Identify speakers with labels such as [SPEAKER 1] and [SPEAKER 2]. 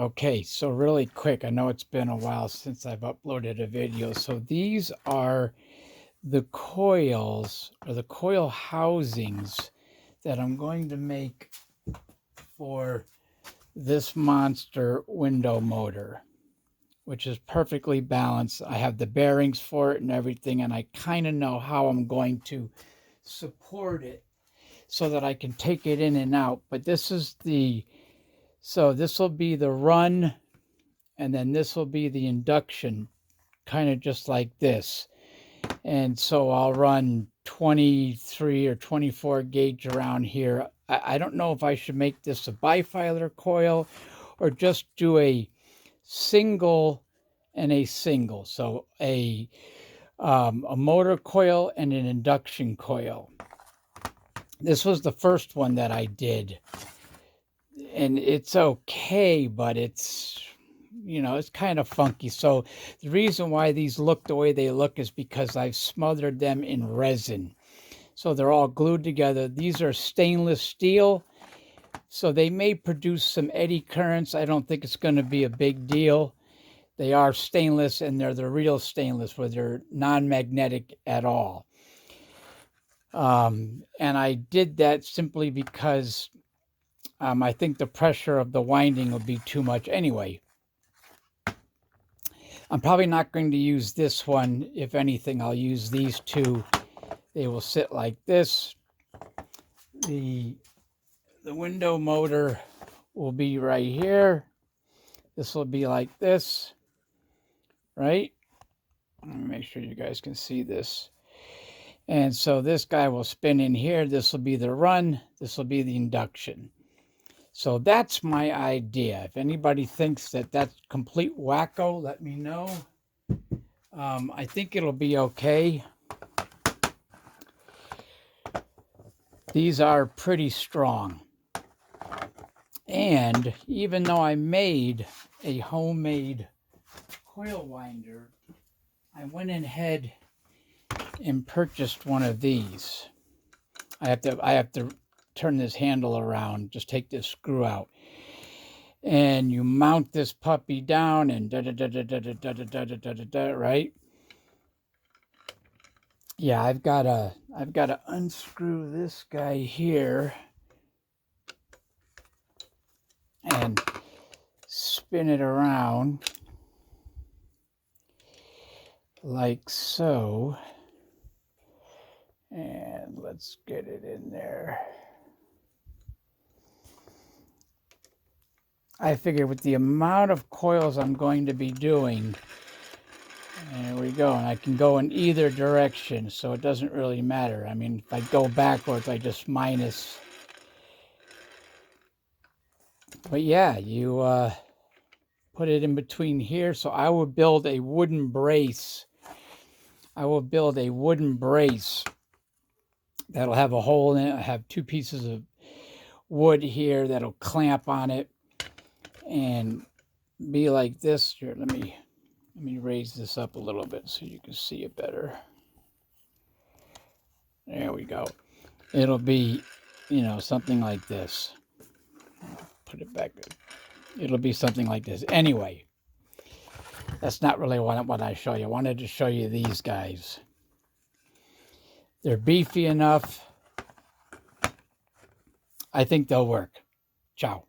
[SPEAKER 1] Okay, so really quick, I know it's been a while since I've uploaded a video. So these are the coils or the coil housings that I'm going to make for this monster window motor, which is perfectly balanced. I have the bearings for it and everything, and I kind of know how I'm going to support it so that I can take it in and out. But this is so this will be the run, and then this will be the induction, kind of just like this. And so I'll run 23 or 24 gauge around here. I don't know if I should make this a bifilar coil or just do a single and a single. So a motor coil and an induction coil. This was the first one that I did. And it's okay, but it's, it's kind of funky. So the reason why these look the way they look is because I've smothered them in resin. So they're all glued together. These are stainless steel, so they may produce some eddy currents. I don't think it's going to be a big deal. They are stainless, and they're the real stainless, where they're non-magnetic at all. And I did that simply because I think the pressure of the winding would be too much anyway. I'm probably not going to use this one. If anything, I'll use these two. They will sit like this. The window motor will be right here. This will be like this, right? Let me make sure you guys can see this. And so this guy will spin in here. This will be the run. This will be the induction. So that's my idea. If anybody thinks that that's complete wacko, let me know. I think it'll be okay. These are pretty strong. And even though I made a homemade coil winder, I went ahead and purchased one of these. I have to turn this handle around, just take this screw out, and you mount this puppy down and right? Yeah, I've got to unscrew this guy here and spin it around like so, and let's get it in there. I figure with the amount of coils I'm going to be doing, there we go, and I can go in either direction, so it doesn't really matter. I mean, if I go backwards, I just minus. But yeah, you put it in between here. So I will build a wooden brace. That'll have a hole in it. I have two pieces of wood here that'll clamp on it and be like this. Here, let me raise this up a little bit so you can see it better. There we go. It'll be, something like this. Put it back. It'll be something like this. Anyway, that's not really what I show you. I wanted to show you these guys. They're beefy enough. I think they'll work. Ciao.